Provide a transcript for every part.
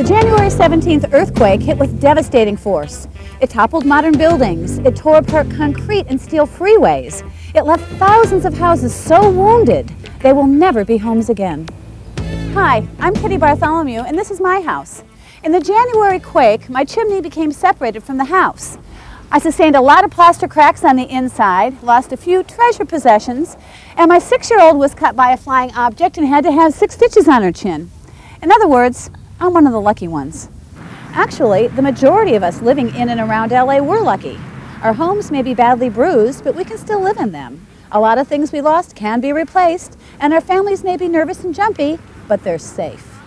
The January 17th earthquake hit with devastating force. It toppled modern buildings. It tore apart concrete and steel freeways. It left thousands of houses so wounded they will never be homes again. Hi, I'm Kitty Bartholomew, and this is my house. In the January quake, my chimney became separated from the house. I sustained a lot of plaster cracks on the inside, lost a few treasured possessions, and my 6-year-old was cut by a flying object and had to have 6 stitches on her chin. In other words, I'm one of the lucky ones. Actually, the majority of us living in and around LA were lucky. Our homes may be badly bruised, but we can still live in them. A lot of things we lost can be replaced, and our families may be nervous and jumpy, but they're safe.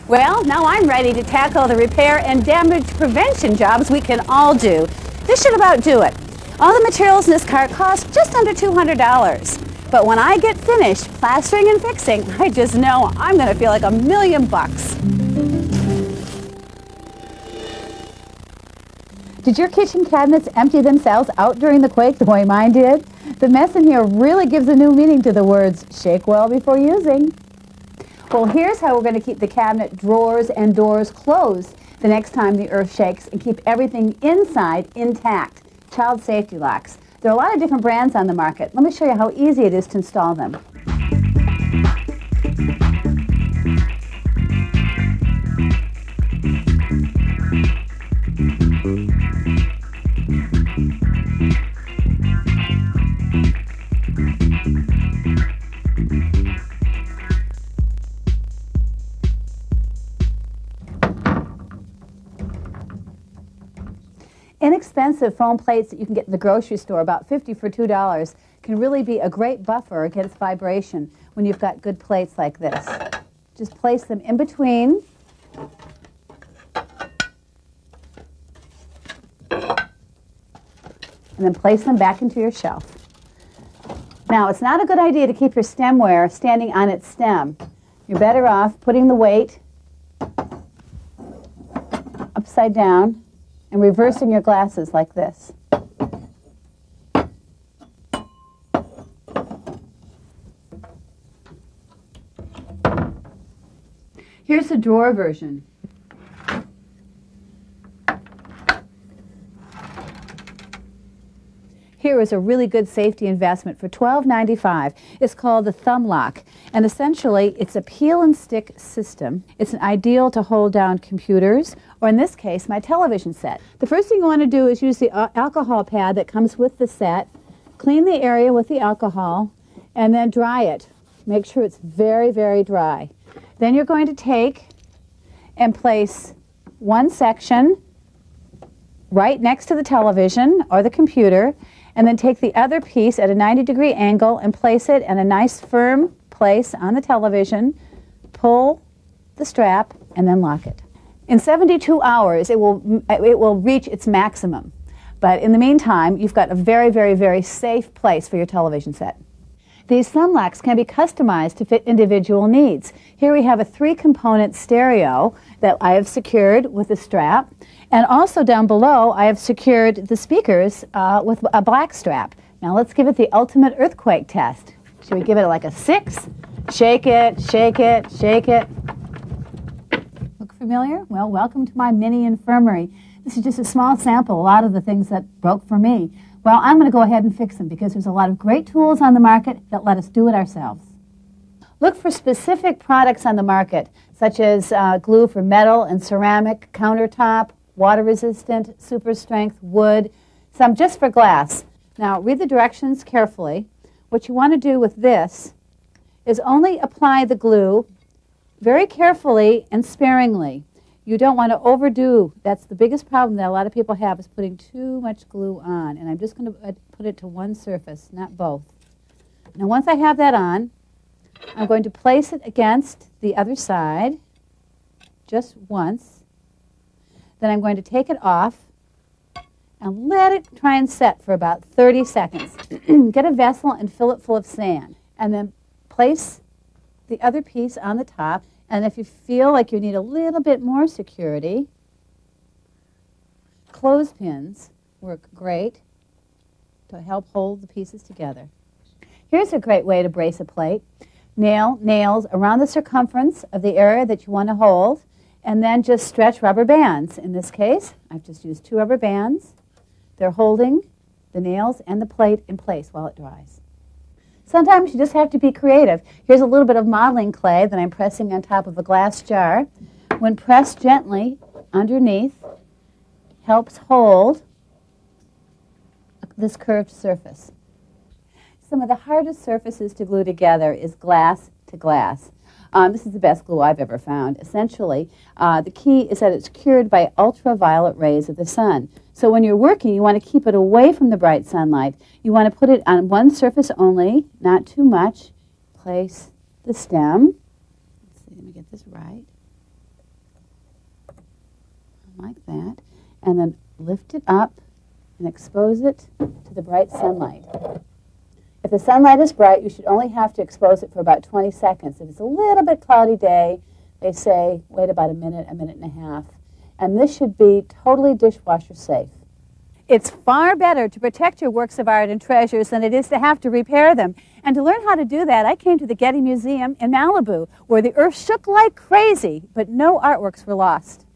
Well, now I'm ready to tackle the repair and damage prevention jobs we can all do. This should about do it. All the materials in this cart cost just under $200. But when I get finished plastering and fixing, I just know I'm going to feel like $1,000,000. Did your kitchen cabinets empty themselves out during the quake the way mine did? The mess in here really gives a new meaning to the words, shake well before using. Well, here's how we're going to keep the cabinet drawers and doors closed the next time the earth shakes and keep everything inside intact. Child safety locks. There are a lot of different brands on the market. Let me show you how easy it is to install them. Inexpensive foam plates that you can get in the grocery store, about 50 for $2, can really be a great buffer against vibration when you've got good plates like this. Just place them in between. And then place them back into your shelf. Now, it's not a good idea to keep your stemware standing on its stem. You're better off putting the weight upside down and reversing your glasses like this. Here's the drawer version. Here is a really good safety investment for $12.95. It's called the Thumb Lock, and essentially it's a peel and stick system. It's an ideal to hold down computers, or in this case, my television set. The first thing you want to do is use the alcohol pad that comes with the set, clean the area with the alcohol, and then dry it. Make sure it's very, very dry. Then you're going to take and place one section right next to the television or the computer, and then take the other piece at a 90-degree angle and place it in a nice firm place on the television, pull the strap, and then lock it. In 72 hours, it will reach its maximum. But in the meantime, you've got a very, very, very safe place for your television set. These thumb locks can be customized to fit individual needs. Here we have a 3-component stereo that I have secured with a strap. And also down below, I have secured the speakers with a black strap. Now let's give it the ultimate earthquake test. Should we give it like a 6? Shake it, shake it, shake it. Look familiar? Well, welcome to my mini infirmary. This is just a small sample, a lot of the things that broke for me. Well, I'm going to go ahead and fix them because there's a lot of great tools on the market that let us do it ourselves. Look for specific products on the market, such as glue for metal and ceramic, countertop, water-resistant, super strength, wood, some just for glass. Now, read the directions carefully. What you want to do with this is only apply the glue very carefully and sparingly. You don't want to overdo. That's the biggest problem that a lot of people have, is putting too much glue on. And I'm just going to put it to one surface, not both. Now, once I have that on, I'm going to place it against the other side just once. Then I'm going to take it off and let it try and set for about 30 seconds. Get a vessel and fill it full of sand. And then place the other piece on the top. And if you feel like you need a little bit more security, clothespins work great to help hold the pieces together. Here's a great way to brace a plate. nails around the circumference of the area that you want to hold, and then just stretch rubber bands. In this case, I've just used 2 rubber bands. They're holding the nails and the plate in place while it dries. Sometimes you just have to be creative. Here's a little bit of modeling clay that I'm pressing on top of a glass jar. When pressed gently underneath, helps hold this curved surface. Some of the hardest surfaces to glue together is glass to glass. This is the best glue I've ever found. Essentially, the key is that it's cured by ultraviolet rays of the sun. So when you're working, you want to keep it away from the bright sunlight. You want to put it on one surface only, not too much. Place the stem. Let's see, let me get this right. Like that. And then lift it up and expose it to the bright sunlight. If the sunlight is bright, you should only have to expose it for about 20 seconds. If it's a little bit cloudy day, they say wait about a minute and a half. And this should be totally dishwasher safe. It's far better to protect your works of art and treasures than it is to have to repair them. And to learn how to do that, I came to the Getty Museum in Malibu, where the earth shook like crazy, but no artworks were lost.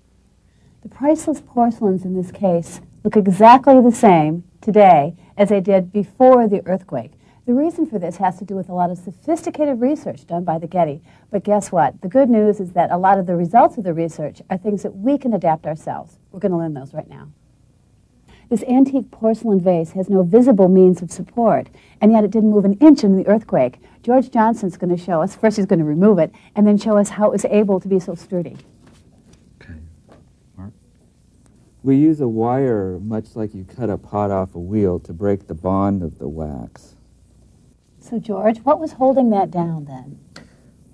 The priceless porcelains in this case look exactly the same today as they did before the earthquake. The reason for this has to do with a lot of sophisticated research done by the Getty. But guess what? The good news is that a lot of the results of the research are things that we can adapt ourselves. We're going to learn those right now. This antique porcelain vase has no visible means of support, and yet it didn't move an inch in the earthquake. George Johnson's going to show us. First he's going to remove it, and then show us how it was able to be so sturdy. Okay. Mark? We use a wire, much like you cut a pot off a wheel, to break the bond of the wax. So, George, what was holding that down then?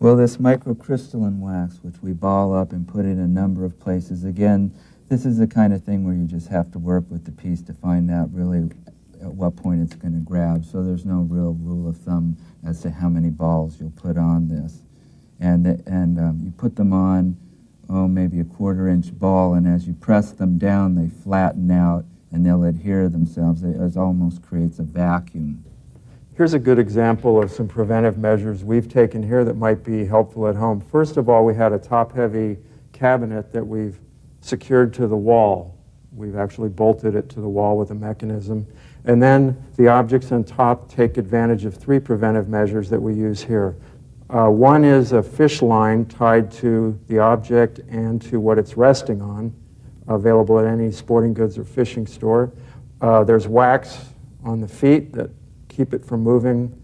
Well, this microcrystalline wax, which we ball up and put in a number of places. Again, this is the kind of thing where you just have to work with the piece to find out really at what point it's going to grab. So there's no real rule of thumb as to how many balls you'll put on this. And you put them on, maybe a 1/4-inch ball, and as you press them down, they flatten out and they'll adhere themselves. It almost creates a vacuum. Here's a good example of some preventive measures we've taken here that might be helpful at home. First of all, we had a top-heavy cabinet that we've secured to the wall. We've actually bolted it to the wall with a mechanism. And then the objects on top take advantage of 3 preventive measures that we use here. One is a fish line tied to the object and to what it's resting on, available at any sporting goods or fishing store. There's wax on the feet that keep it from moving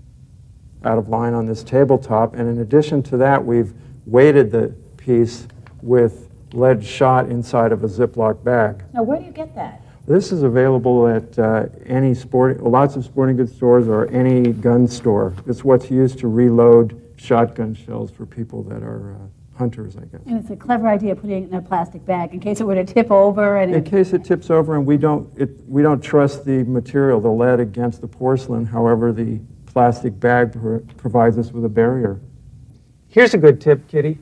out of line on this tabletop. And in addition to that, we've weighted the piece with lead shot inside of a Ziploc bag. Now, where do you get that? This is available at lots of sporting goods stores or any gun store. It's what's used to reload shotgun shells for people that are hunters, I guess. And it's a clever idea putting it in a plastic bag in case it were to tip over. And in case it tips over, and we don't trust the material, the lead, against the porcelain. However, the plastic bag provides us with a barrier. Here's a good tip, Kitty.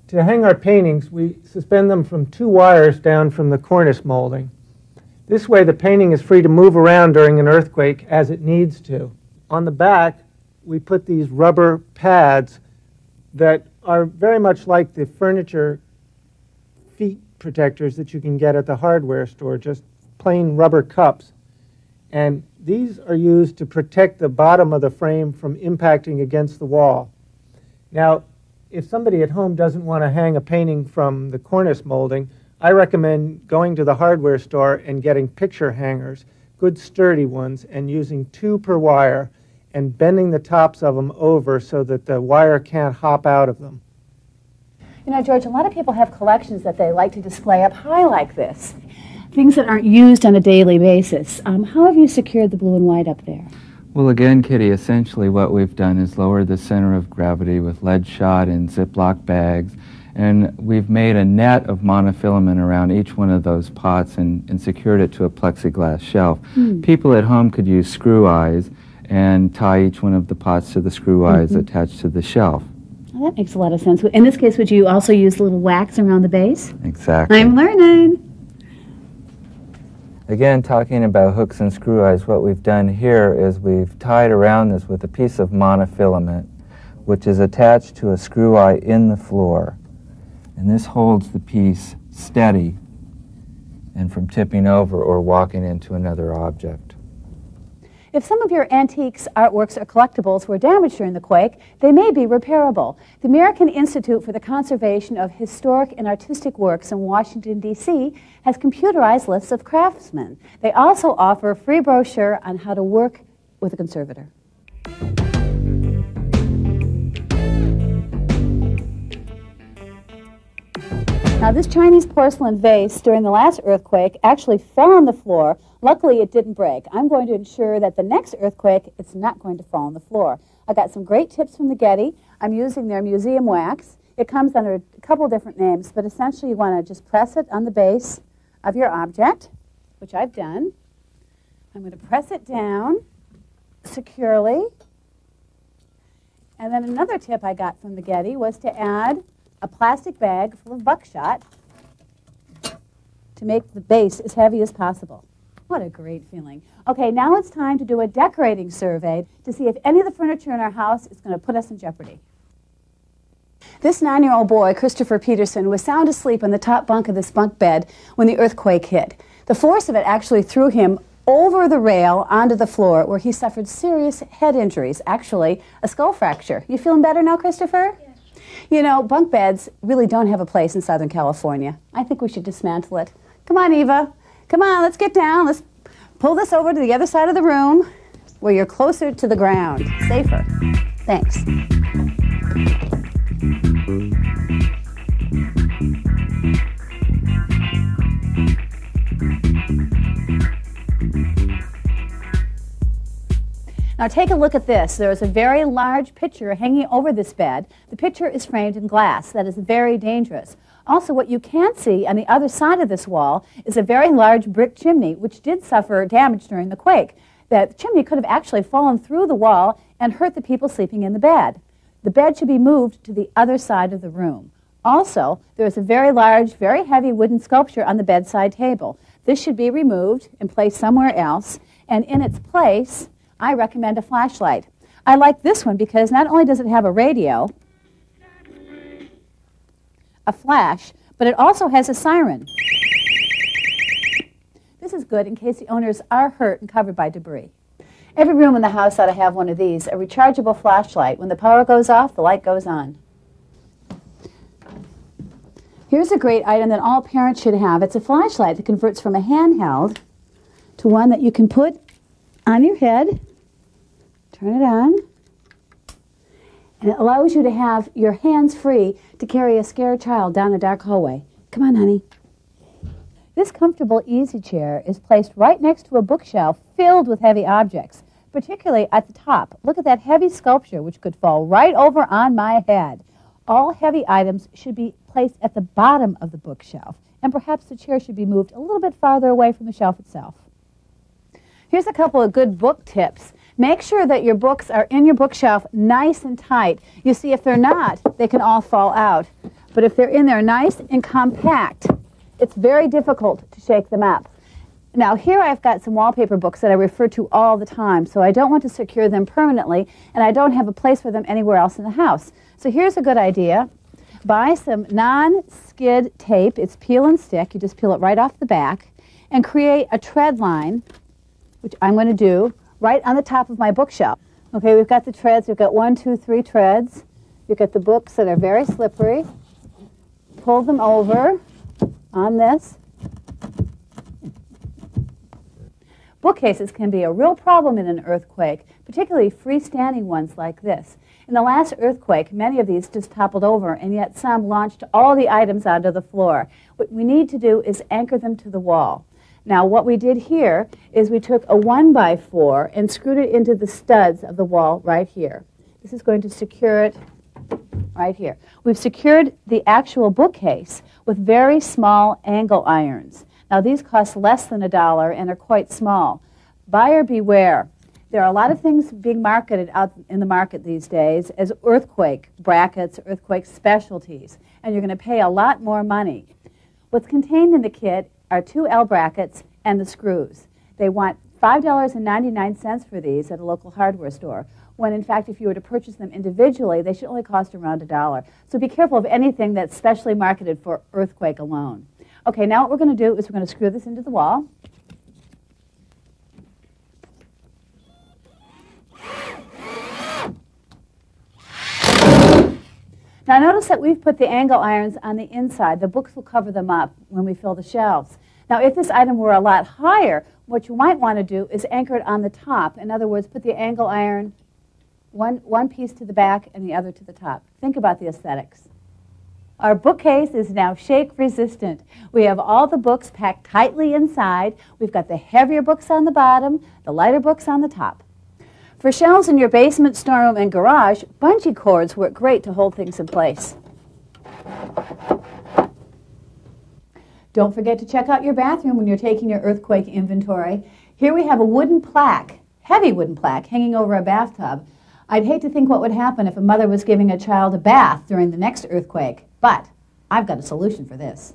To hang our paintings, we suspend them from 2 wires down from the cornice molding. This way, the painting is free to move around during an earthquake as it needs to. On the back, we put these rubber pads that are very much like the furniture feet protectors that you can get at the hardware store, just plain rubber cups. And these are used to protect the bottom of the frame from impacting against the wall. Now, if somebody at home doesn't want to hang a painting from the cornice molding, I recommend going to the hardware store and getting picture hangers, good sturdy ones, and using 2 per wire, and bending the tops of them over so that the wire can't hop out of them. You know, George, a lot of people have collections that they like to display up high like this, things that aren't used on a daily basis. How have you secured the blue and white up there? Well, again, Kitty, essentially what we've done is lower the center of gravity with lead shot in Ziploc bags, and we've made a net of monofilament around each one of those pots and secured it to a plexiglass shelf. People at home could use screw eyes and tie each one of the pots to the screw eyes attached to the shelf. Well, that makes a lot of sense. In this case, would you also use a little wax around the base? Exactly. I'm learning. Again, talking about hooks and screw eyes, what we've done here is we've tied around this with a piece of monofilament. which is attached to a screw eye in the floor. And this holds the piece steady and from tipping over or walking into another object. If some of your antiques, artworks, or collectibles were damaged during the quake, they may be repairable. The American Institute for the Conservation of Historic and Artistic Works in Washington, D.C. has computerized lists of craftsmen. They also offer a free brochure on how to work with a conservator. Now, this Chinese porcelain vase during the last earthquake actually fell on the floor. Luckily, it didn't break. I'm going to ensure that the next earthquake, it's not going to fall on the floor. I got some great tips from the Getty. I'm using their museum wax. It comes under a couple different names, but essentially you want to just press it on the base of your object, which I've done. I'm going to press it down securely. And then another tip I got from the Getty was to add a plastic bag full of buckshot to make the base as heavy as possible. What a great feeling. Okay, now it's time to do a decorating survey to see if any of the furniture in our house is going to put us in jeopardy. This 9-year-old boy, Christopher Peterson, was sound asleep on the top bunk of this bunk bed when the earthquake hit. The force of it actually threw him over the rail onto the floor, where he suffered serious head injuries, actually a skull fracture. You feeling better now, Christopher? Yes. You know, bunk beds really don't have a place in Southern California. I think we should dismantle it. Come on, Eva. Come on, let's get down. Let's pull this over to the other side of the room where you're closer to the ground. Safer. Thanks. Now take a look at this. There is a very large picture hanging over this bed. The picture is framed in glass. That is very dangerous. Also, what you can't see on the other side of this wall is a very large brick chimney, which did suffer damage during the quake. That chimney could have actually fallen through the wall and hurt the people sleeping in the bed. The bed should be moved to the other side of the room. Also, there is a very large, very heavy wooden sculpture on the bedside table. This should be removed and placed somewhere else, and in its place, I recommend a flashlight. I like this one because not only does it have a radio, a flash, but it also has a siren. This is good in case the owners are hurt and covered by debris. Every room in the house ought to have one of these, a rechargeable flashlight. When the power goes off, the light goes on. Here's a great item that all parents should have. It's a flashlight that converts from a handheld to one that you can put on your head, turn it on, and it allows you to have your hands free to carry a scared child down a dark hallway. Come on, honey. This comfortable easy chair is placed right next to a bookshelf filled with heavy objects, particularly at the top. Look at that heavy sculpture, which could fall right over on my head. All heavy items should be placed at the bottom of the bookshelf, and perhaps the chair should be moved a little bit farther away from the shelf itself. Here's a couple of good book tips. Make sure that your books are in your bookshelf nice and tight. You see, if they're not, they can all fall out. But if they're in there nice and compact, it's very difficult to shake them up. Now, here I've got some wallpaper books that I refer to all the time, so I don't want to secure them permanently, and I don't have a place for them anywhere else in the house. So here's a good idea. Buy some non-skid tape. It's peel and stick. You just peel it right off the back, and create a tread line, which I'm going to do right on the top of my bookshelf. Okay, we've got the treads. We've got 1, 2, 3 treads. You've got the books that are very slippery. Pull them over on this. Bookcases can be a real problem in an earthquake, particularly freestanding ones like this. In the last earthquake, many of these just toppled over, and yet some launched all the items onto the floor. What we need to do is anchor them to the wall. Now, what we did here is we took a 1x4 and screwed it into the studs of the wall right here. This is going to secure it right here. We've secured the actual bookcase with very small angle irons. Now, these cost less than $1 and are quite small. Buyer beware. There are a lot of things being marketed out in the market these days as earthquake brackets, earthquake specialties, and you're going to pay a lot more money. What's contained in the kit are 2 L brackets and the screws. They want $5.99 for these at a local hardware store, when in fact if you were to purchase them individually, they should only cost around $1. So be careful of anything that's specially marketed for earthquake alone. Okay, now what we're going to do is we're going to screw this into the wall. Now notice that we've put the angle irons on the inside. The books will cover them up when we fill the shelves. Now if this item were a lot higher, what you might want to do is anchor it on the top. In other words, put the angle iron one piece to the back and the other to the top. Think about the aesthetics. Our bookcase is now shake resistant. We have all the books packed tightly inside. We've got the heavier books on the bottom, the lighter books on the top. For shelves in your basement, storeroom, and garage, bungee cords work great to hold things in place. Don't forget to check out your bathroom when you're taking your earthquake inventory. Here we have a wooden plaque, heavy wooden plaque, hanging over a bathtub. I'd hate to think what would happen if a mother was giving a child a bath during the next earthquake, but I've got a solution for this.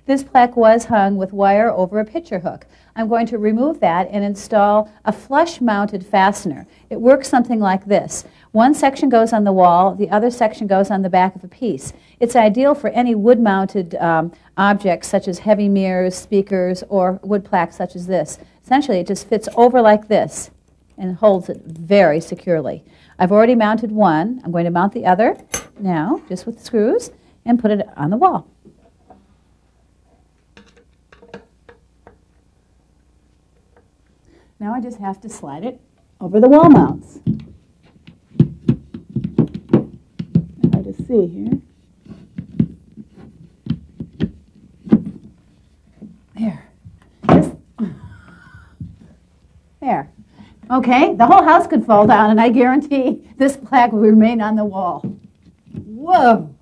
This plaque was hung with wire over a picture hook. I'm going to remove that and install a flush-mounted fastener. It works something like this. One section goes on the wall, the other section goes on the back of a piece. It's ideal for any wood-mounted objects such as heavy mirrors, speakers, or wood plaques such as this. Essentially, it just fits over like this and holds it very securely. I've already mounted one. I'm going to mount the other now, just with screws, and put it on the wall. Now I just have to slide it over the wall mounts. Hard to see here. There. There. Okay, the whole house could fall down, and I guarantee this plaque will remain on the wall. Whoa!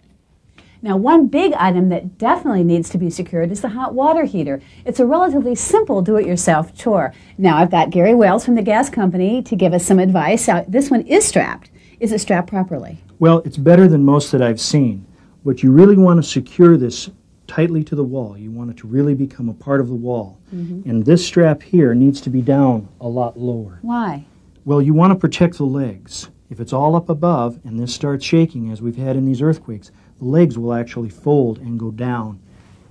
Now, one big item that definitely needs to be secured is the hot water heater. It's a relatively simple do-it-yourself chore. Now, I've got Gary Wales from the gas company to give us some advice. This one is strapped. Is it strapped properly? Well, it's better than most that I've seen. But you really want to secure this tightly to the wall. You want it to really become a part of the wall. Mm-hmm. And this strap here needs to be down a lot lower. Why? Well, you want to protect the legs. If it's all up above and this starts shaking, as we've had in these earthquakes, the legs will actually fold and go down,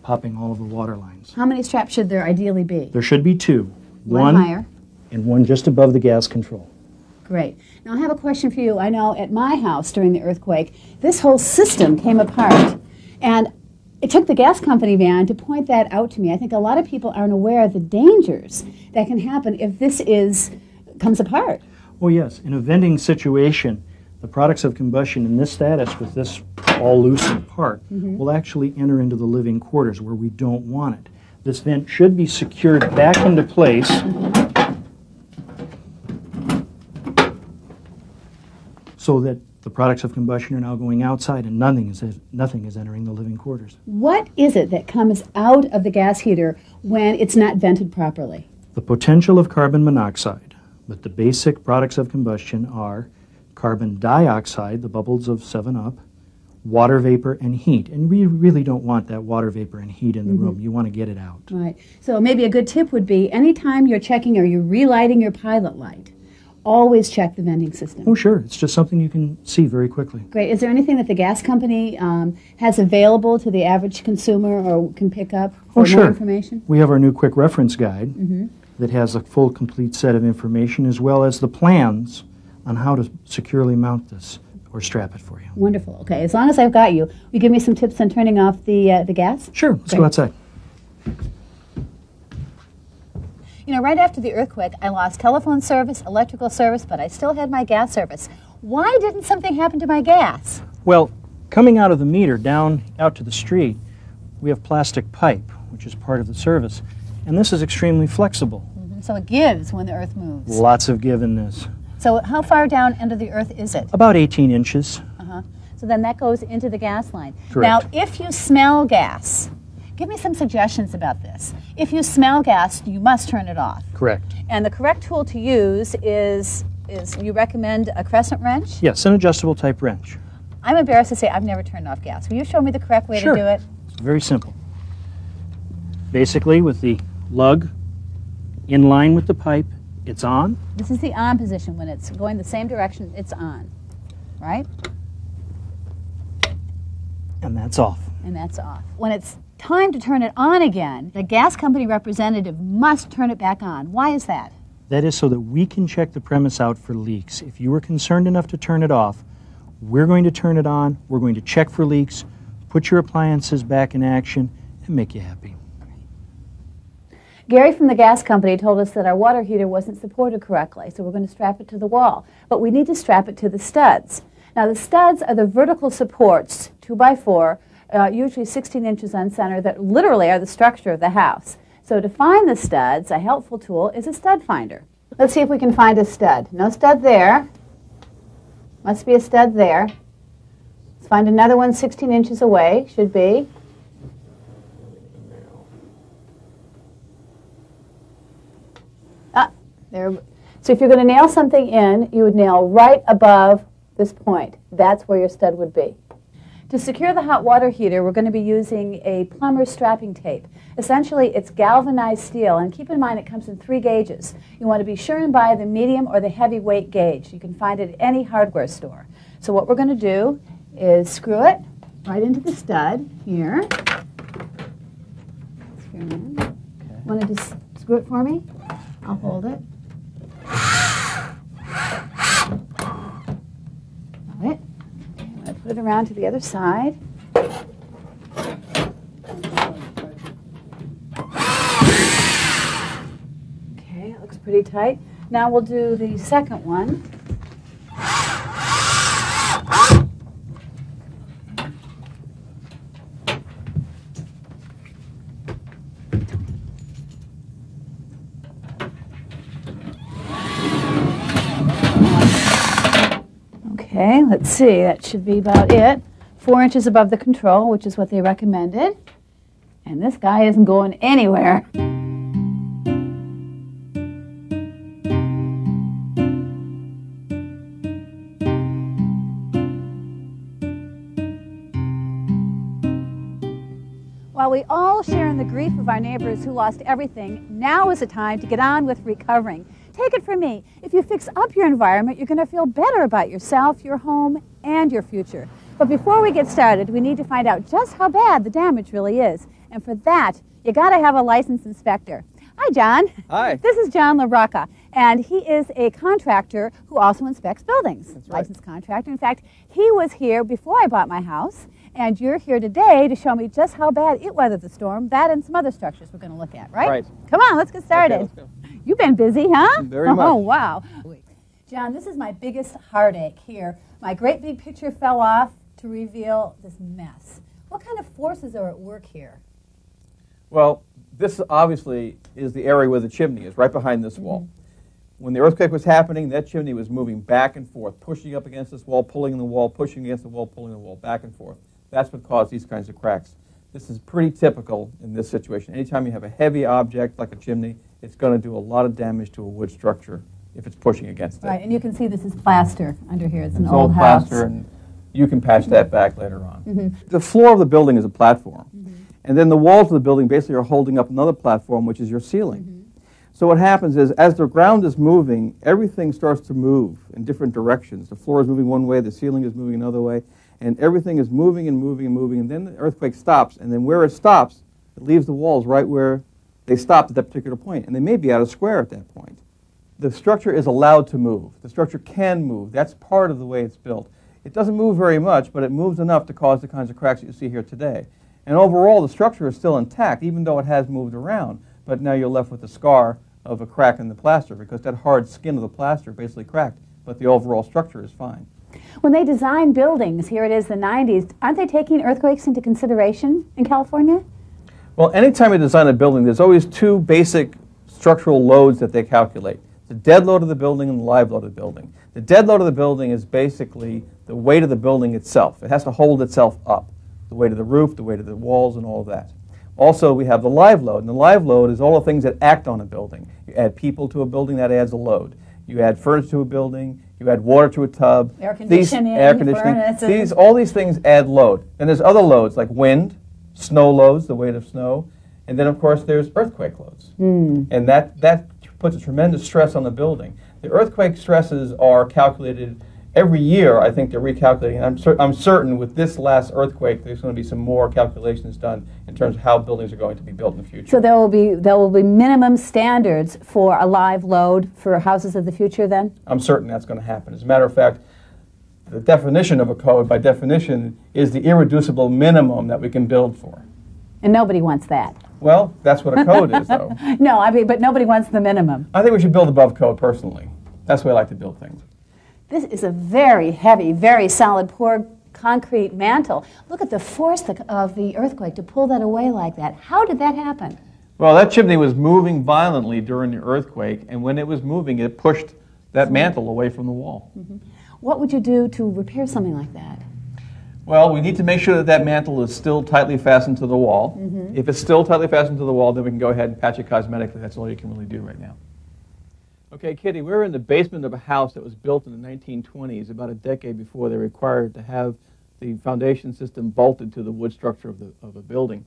popping all of the water lines. How many straps should there ideally be? There should be two. One higher. And one just above the gas control. Great. Now I have a question for you. I know at my house during the earthquake, this whole system came apart. And it took the gas company man to point that out to me. I think a lot of people aren't aware of the dangers that can happen if this comes apart. Oh yes, in a venting situation, the products of combustion in this status with this all loose and apart will actually enter into the living quarters where we don't want it. This vent should be secured back into place so that the products of combustion are now going outside and nothing is entering the living quarters. What is it that comes out of the gas heater when it's not vented properly? The potential of carbon monoxide, but the basic products of combustion are carbon dioxide, the bubbles of 7-Up, water vapor, and heat. And we really don't want that water vapor and heat in the room. You want to get it out. Right. So maybe a good tip would be anytime you're checking or you're relighting your pilot light, always check the venting system. Oh, sure. It's just something you can see very quickly. Great. Is there anything that the gas company has available to the average consumer or can pick up for more information? We have our new quick reference guide that has a full, complete set of information as well as the plans on how to securely mount this or strap it for you. Wonderful. Okay. As long as I've got you, will you give me some tips on turning off the gas? Sure. Let's go outside. You know, right after the earthquake, I lost telephone service, electrical service, but I still had my gas service. Why didn't something happen to my gas? Well, coming out of the meter down out to the street, we have plastic pipe, which is part of the service, and this is extremely flexible. So it gives when the earth moves. Lots of give in this. So how far down into the earth is it? About 18 inches. So then that goes into the gas line. Correct. Now, if you smell gas, give me some suggestions about this. If you smell gas, you must turn it off. Correct. And the correct tool to use is you recommend a crescent wrench? Yes, an adjustable type wrench. I'm embarrassed to say I've never turned off gas. Will you show me the correct way to do it? It's very simple. Basically, with the lug in line with the pipe It's on. This is the on position. When it's going the same direction, it's on, right? And that's off. And that's off. When it's time to turn it on again, the gas company representative must turn it back on. Why is that? That is so that we can check the premise out for leaks. If you were concerned enough to turn it off, we're going to turn it on, we're going to check for leaks, put your appliances back in action, and make you happy. Gary from the gas company told us that our water heater wasn't supported correctly, so we're going to strap it to the wall. But we need to strap it to the studs. Now, the studs are the vertical supports, 2x4, usually 16 inches on center, that literally are the structure of the house. So to find the studs, a helpful tool is a stud finder. Let's see if we can find a stud. No stud there. Must be a stud there. Let's find another one 16 inches away, should be. There. So if you're going to nail something in, you would nail right above this point. That's where your stud would be. To secure the hot water heater, we're going to be using a plumber's strapping tape. Essentially, it's galvanized steel, and keep in mind it comes in 3 gauges. You want to be sure and buy the medium or the heavyweight gauge. You can find it at any hardware store. So what we're going to do is screw it right into the stud here. Want to just screw it for me? I'll hold it. Got it. I'm going to put it around to the other side. Okay, it looks pretty tight. Now we'll do the second one. Okay, let's see, that should be about it. 4 inches above the control, which is what they recommended. And this guy isn't going anywhere. While we all share in the grief of our neighbors who lost everything, now is the time to get on with recovering. Take it from me, if you fix up your environment, you're going to feel better about yourself, your home, and your future. But before we get started, we need to find out just how bad the damage really is. And for that, you got to have a licensed inspector. Hi, John. Hi. This is John LaRocca, and he is a contractor who also inspects buildings. That's right. Licensed contractor. In fact, he was here before I bought my house, and you're here today to show me just how bad it weathered the storm, that and some other structures we're going to look at, right? Right. Come on, let's get started. Okay, let's go. You've been busy, huh? Very much. Oh, wow. John, this is my biggest heartache here. My great big picture fell off to reveal this mess. What kind of forces are at work here? Well, this obviously is the area where the chimney is, right behind this wall. When the earthquake was happening, that chimney was moving back and forth, pushing up against this wall, pulling the wall, pushing against the wall, pulling the wall, back and forth. That's what caused these kinds of cracks. This is pretty typical in this situation. Anytime you have a heavy object like a chimney, it's going to do a lot of damage to a wood structure if it's pushing against it. Right, and you can see this is plaster under here. It's an It's old old house. plaster, and you can patch that back later on. The floor of the building is a platform, and then the walls of the building basically are holding up another platform, which is your ceiling. So what happens is, as the ground is moving, everything starts to move in different directions. The floor is moving one way, the ceiling is moving another way, and everything is moving and moving and moving, and then the earthquake stops, and then where it stops, it leaves the walls right where they stopped at that particular point, and they may be out of square at that point. The structure is allowed to move. The structure can move. That's part of the way it's built. It doesn't move very much, but it moves enough to cause the kinds of cracks that you see here today. And overall, the structure is still intact, even though it has moved around, but now you're left with the scar of a crack in the plaster, because that hard skin of the plaster basically cracked, but the overall structure is fine. When they design buildings, here it is, the 90s, aren't they taking earthquakes into consideration in California? Well, anytime you design a building, there's always 2 basic structural loads that they calculate. The dead load of the building and the live load of the building. The dead load of the building is basically the weight of the building itself. It has to hold itself up. The weight of the roof, the weight of the walls, and all of that. Also, we have the live load, and the live load is all the things that act on a building. You add people to a building, that adds a load. You add furniture to a building, you add water to a tub. Air conditioning, furnaces. All these things add load. And there's other loads like wind, snow loads, the weight of snow, and then of course there's earthquake loads. And that puts a tremendous stress on the building. The earthquake stresses are calculated every year. I think they're recalculating. I'm certain with this last earthquake, there's going to be some more calculations done in terms of how buildings are going to be built in the future. So there will be minimum standards for a live load for houses of the future then? I'm certain that's going to happen. As a matter of fact, the definition of a code, by definition, is the irreducible minimum that we can build for. And nobody wants that. Well, that's what a code is, though. No, I mean, but nobody wants the minimum. I think we should build above code, personally. That's the way I like to build things. This is a very heavy, very solid poured concrete mantle. Look at the force of the earthquake to pull that away like that. How did that happen? Well, that chimney was moving violently during the earthquake, and when it was moving, it pushed that mantle away from the wall. Mm-hmm. What would you do to repair something like that? Well, we need to make sure that that mantle is still tightly fastened to the wall. Mm-hmm. If it's still tightly fastened to the wall, then we can go ahead and patch it cosmetically. That's all you can really do right now. Okay, Kitty, we're in the basement of a house that was built in the 1920s, about a decade before they were required to have the foundation system bolted to the wood structure of a building.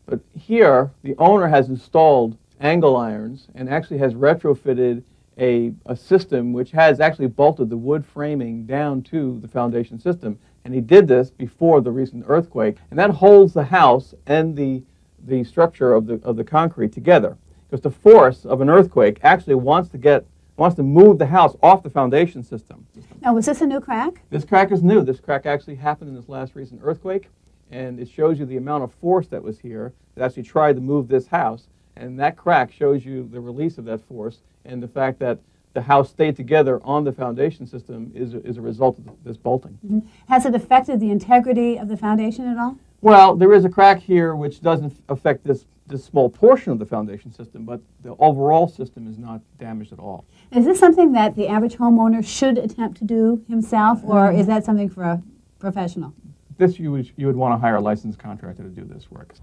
But here, the owner has installed angle irons and actually has retrofitted a system which has actually bolted the wood framing down to the foundation system. And he did this before the recent earthquake. And that holds the house and the structure of the concrete together. Because the force of an earthquake actually wants to move the house off the foundation system. Now, was this a new crack? This crack is new. This crack actually happened in this last recent earthquake. And it shows you the amount of force that was here that actually tried to move this house. And that crack shows you the release of that force and the fact that the house stayed together on the foundation system is a result of this bolting. Mm-hmm. Has it affected the integrity of the foundation at all? Well, there is a crack here which doesn't affect this small portion of the foundation system, but the overall system is not damaged at all. Is this something that the average homeowner should attempt to do himself, or is that something for a professional? This you would want to hire a licensed contractor to do this work.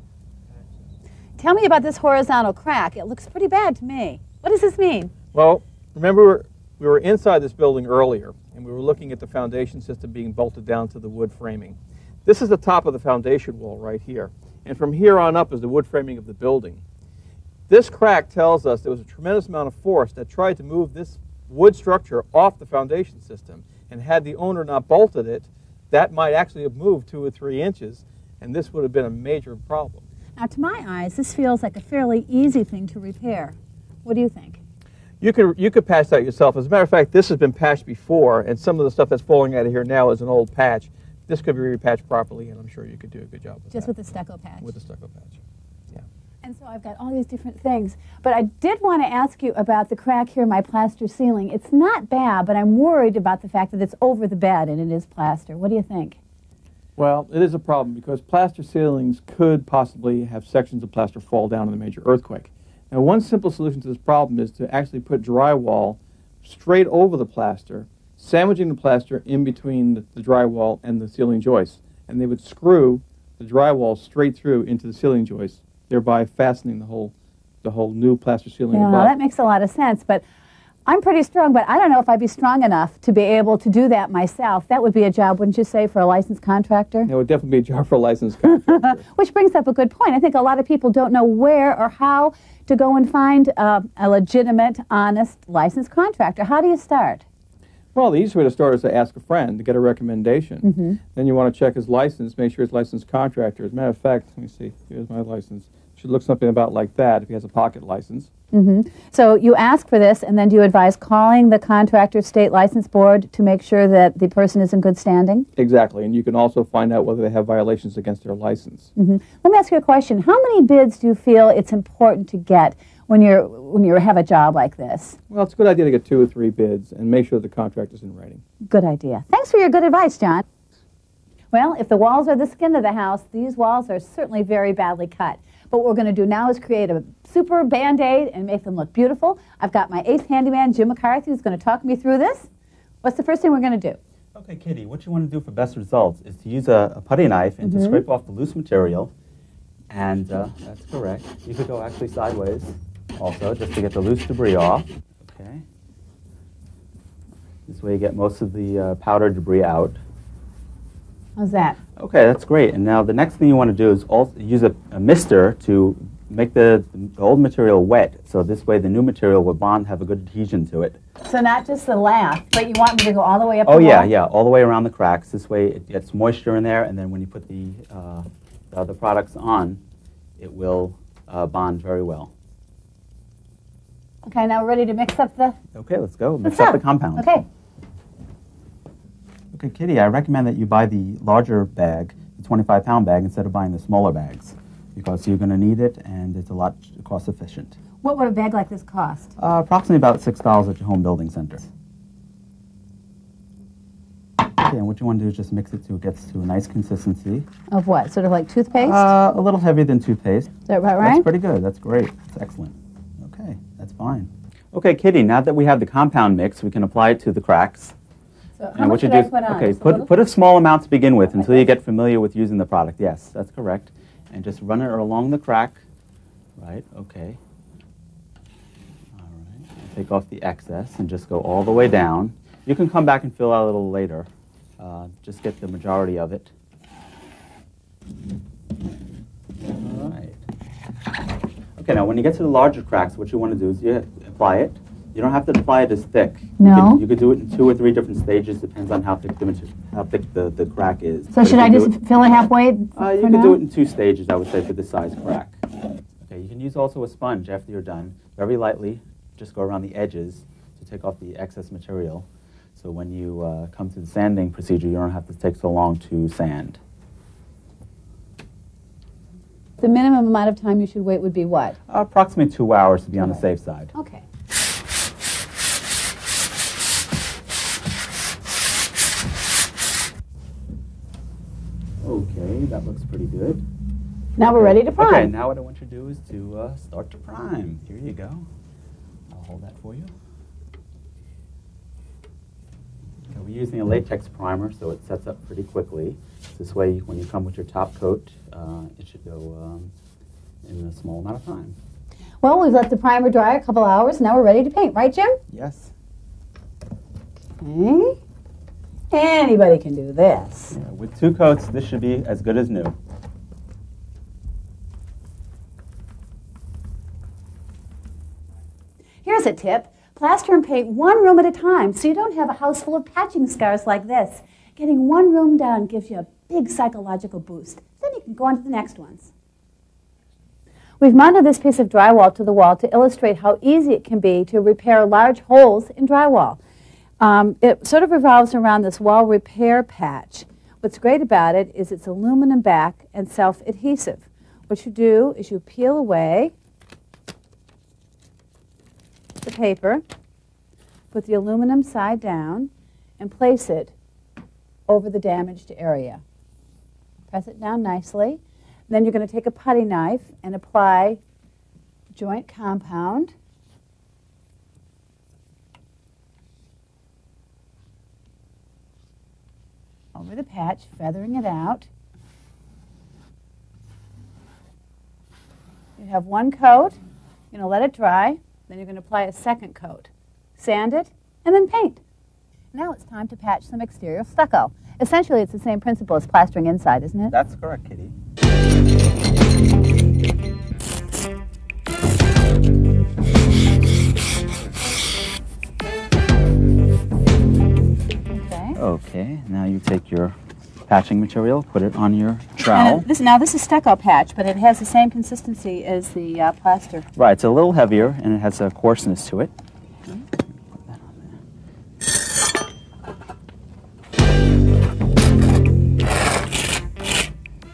Tell me about this horizontal crack. It looks pretty bad to me. What does this mean? Well, remember we were inside this building earlier, and we were looking at the foundation system being bolted down to the wood framing. This is the top of the foundation wall right here. And from here on up is the wood framing of the building. This crack tells us there was a tremendous amount of force that tried to move this wood structure off the foundation system. And had the owner not bolted it, that might actually have moved 2 or 3 inches, and this would have been a major problem. Now, to my eyes, this feels like a fairly easy thing to repair. What do you think? You could patch that yourself. As a matter of fact, this has been patched before, and some of the stuff that's falling out of here now is an old patch. This could be repatched properly, and I'm sure you could do a good job with that. Just with the stucco patch? With the stucco patch, yeah. And so I've got all these different things. But I did want to ask you about the crack here in my plaster ceiling. It's not bad, but I'm worried about the fact that it's over the bed and it is plaster. What do you think? Well, it is a problem because plaster ceilings could possibly have sections of plaster fall down in a major earthquake. Now, one simple solution to this problem is to actually put drywall straight over the plaster, sandwiching the plaster in between the drywall and the ceiling joists. And they would screw the drywall straight through into the ceiling joists, thereby fastening the whole new plaster ceiling above. That makes a lot of sense, but I'm pretty strong, but I don't know if I'd be strong enough to be able to do that myself. That would be a job, wouldn't you say, for a licensed contractor? It would definitely be a job for a licensed contractor. Which brings up a good point. I think a lot of people don't know where or how to go and find a legitimate, honest, licensed contractor. How do you start? Well, the easiest way to start is to ask a friend to get a recommendation. Mm-hmm. Then you want to check his license, make sure he's a licensed contractor. As a matter of fact, let me see, here's my license. It should look something about like that if he has a pocket license. Mm-hmm. So you ask for this, and then do you advise calling the contractor's state license board to make sure that the person is in good standing? Exactly, and you can also find out whether they have violations against their license. Mm-hmm. Let me ask you a question. How many bids do you feel it's important to get when you have a job like this? Well, it's a good idea to get 2 or 3 bids and make sure the contractor's in writing. Good idea. Thanks for your good advice, John. Well, if the walls are the skin of the house, these walls are certainly very badly cut. But what we're going to do now is create a super Band-Aid and make them look beautiful. I've got my ace handyman, Jim McCarthy, who's going to talk me through this. What's the first thing we're going to do? Okay, Kitty, what you want to do for best results is to use a putty knife and to scrape off the loose material. And that's correct. You could go actually sideways also, just to get the loose debris off. Okay. This way you get most of the powder debris out. How's that? Okay, that's great. And now the next thing you want to do is also use a mister to make the old material wet, so this way the new material will bond, have a good adhesion to it. So not just the lath, but you want me to go all the way up Oh the yeah, wall? yeah, all the way around the cracks. This way it gets moisture in there, and then when you put the other products on, it will bond very well. Okay, now we're ready to mix up the... Okay, let's go. Mix up the compound. Okay. Okay, Kitty, I recommend that you buy the larger bag, the 25-pound bag, instead of buying the smaller bags, because you're going to need it, and it's a lot cost efficient. What would a bag like this cost? Approximately about $6 at your home building center. Okay, and what you want to do is just mix it till it gets to a nice consistency. Of what? Sort of like toothpaste? A little heavier than toothpaste. Is that about right? That's pretty good. That's great. That's excellent. Okay, that's fine. Okay, Kitty, now that we have the compound mix, we can apply it to the cracks. So how And much what you should I do is, put on? okay, Just a little? put a small amount to begin with until you get familiar with using the product. Yes, that's correct. And just run it along the crack. Right, okay. All right. Take off the excess and just go all the way down. You can come back and fill out a little later. Just get the majority of it. All right. Okay, now when you get to the larger cracks, what you want to do is you apply it. You don't have to apply it as thick. No. You could do it in 2 or 3 different stages. Depends on how thick the crack is. So But should if I you do just fill it halfway you for can now? do it in 2 stages, I would say, for this size crack. Okay, you can use also a sponge after you're done. Very lightly, just go around the edges to take off the excess material. So when you come to the sanding procedure, you don't have to take so long to sand. The minimum amount of time you should wait would be what? Approximately 2 hours to be on the safe side. Okay. Okay, that looks pretty good. Now we're ready to prime. Okay, now what I want you to do is to start to prime. Here you go. I'll hold that for you. Okay, we're using a latex primer, so it sets up pretty quickly. This way, when you come with your top coat, it should go in a small amount of time. Well, we've let the primer dry a couple hours. Now we're ready to paint, right, Jim? Yes. Okay. Anybody can do this. Yeah, with 2 coats, this should be as good as new. Here's a tip. Plaster and paint one room at a time so you don't have a house full of patching scars like this. Getting one room done gives you a big psychological boost. Then you can go on to the next ones. We've mounted this piece of drywall to the wall to illustrate how easy it can be to repair large holes in drywall. It sort of revolves around this wall repair patch. What's great about it is it's aluminum back and self-adhesive. What you do is you peel away the paper, put the aluminum side down, and place it over the damaged area. Press it down nicely. Then you're going to take a putty knife and apply joint compound. Over the patch, feathering it out. You have one coat. You're going to let it dry. Then you're going to apply a second coat. Sand it, and then paint. Now it's time to patch some exterior stucco. Essentially, it's the same principle as plastering inside, isn't it? That's correct, Kitty. Okay. Okay, now you take your patching material, put it on your trowel. Now this is stucco patch, but it has the same consistency as the plaster. Right, it's a little heavier and it has a coarseness to it. Put that on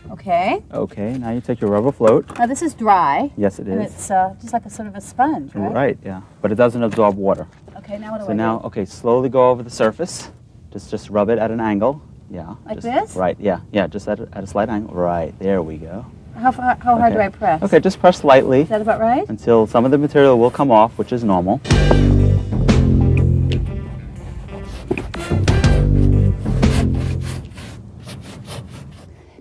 there. Okay. Okay, now you take your rubber float. Now this is dry. Yes, it And is. it's just like a sort of a sponge, right? Right, yeah, but it doesn't absorb water. Okay, now what do So I now, do? okay, slowly go over the surface. Just rub it at an angle. Yeah. Like just, this? Right, yeah, just at a slight angle. Right, there we go. How hard do I press? Okay, just press lightly Is that about right? until some of the material will come off, which is normal.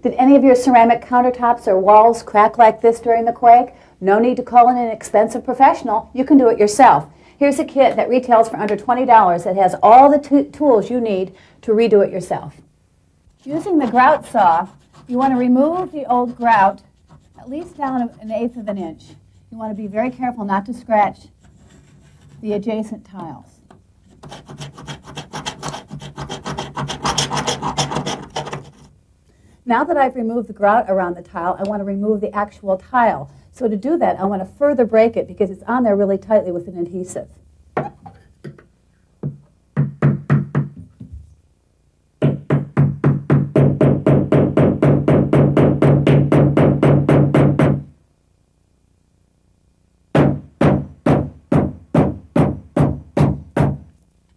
Did any of your ceramic countertops or walls crack like this during the quake? No need to call in an expensive professional. You can do it yourself. Here's a kit that retails for under $20 that has all the tools you need to redo it yourself. Using the grout saw, you want to remove the old grout at least down an eighth of an inch. You want to be very careful not to scratch the adjacent tiles. Now that I've removed the grout around the tile, I want to remove the actual tile. So to do that, I want to further break it because it's on there really tightly with an adhesive.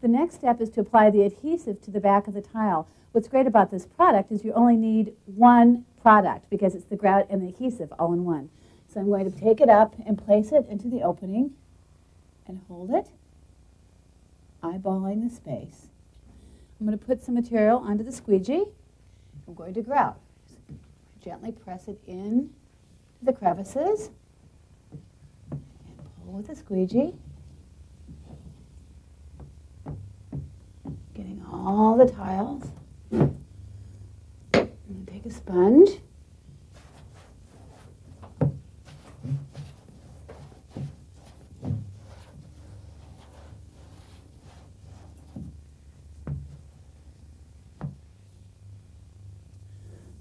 The next step is to apply the adhesive to the back of the tile. What's great about this product is you only need one product because it's the grout and the adhesive all in one. So I'm going to take it up and place it into the opening and hold it, eyeballing the space. I'm going to put some material onto the squeegee. I'm going to grout. Gently press it in to the crevices and pull with the squeegee. Getting all the tiles. I'm going to take a sponge.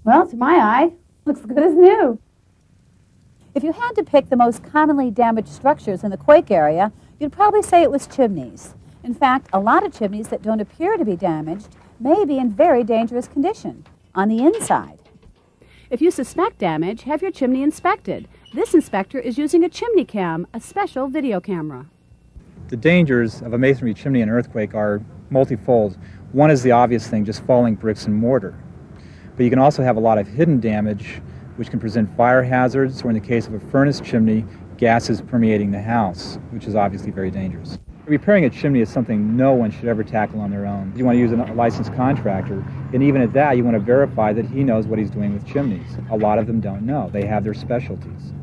Well, to my eye, looks good as new. If you had to pick the most commonly damaged structures in the Quake area, you'd probably say it was chimneys. In fact, a lot of chimneys that don't appear to be damaged may be in very dangerous condition on the inside. If you suspect damage, have your chimney inspected. This inspector is using a chimney cam, a special video camera. The dangers of a masonry chimney in an earthquake are multifold. One is the obvious thing, just falling bricks and mortar. But you can also have a lot of hidden damage, which can present fire hazards, or in the case of a furnace chimney, gases permeating the house, which is obviously very dangerous. Repairing a chimney is something no one should ever tackle on their own. You want to use a licensed contractor, and even at that, you want to verify that he knows what he's doing with chimneys. A lot of them don't know. They have their specialties.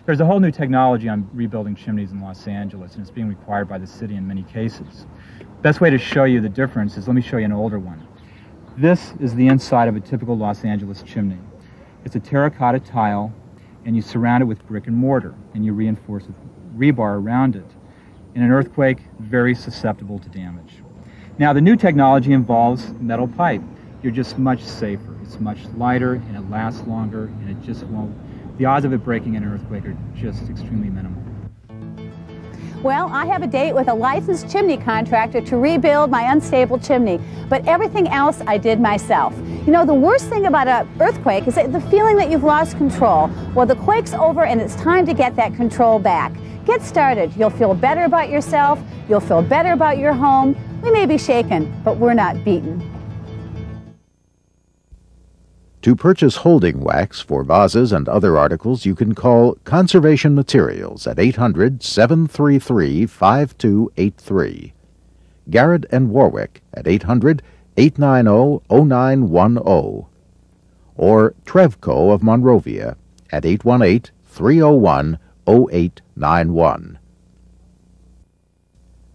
There's a whole new technology on rebuilding chimneys in Los Angeles, and it's being required by the city in many cases. Best way to show you the difference is, let me show you an older one. This is the inside of a typical Los Angeles chimney. It's a terracotta tile, and you surround it with brick and mortar, and you reinforce with rebar around it. In an earthquake, very susceptible to damage. Now, the new technology involves metal pipe. You're just much safer. It's much lighter, and it lasts longer, and it just won't. The odds of it breaking in an earthquake are just extremely minimal. Well, I have a date with a licensed chimney contractor to rebuild my unstable chimney, but everything else I did myself. You know, the worst thing about an earthquake is the feeling that you've lost control. Well, the quake's over, and it's time to get that control back. Get started. You'll feel better about yourself. You'll feel better about your home. We may be shaken, but we're not beaten. To purchase holding wax for vases and other articles, you can call Conservation Materials at 800-733-5283. Garrett and Warwick at 800-890-0910. Or Trevco of Monrovia at 818-301-0891.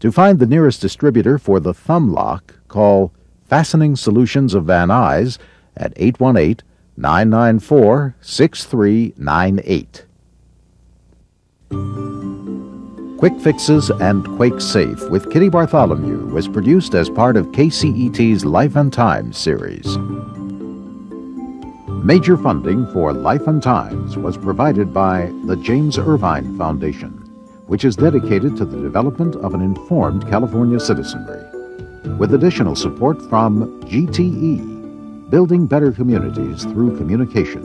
To find the nearest distributor for the thumb lock, call Fastening Solutions of Van Nuys at 818-994-6398. Quick Fixes and Quake Safe with Kitty Bartholomew was produced as part of KCET's Life and Times series. Major funding for Life and Times was provided by the James Irvine Foundation, which is dedicated to the development of an informed California citizenry, with additional support from GTE, Building Better Communities Through Communication.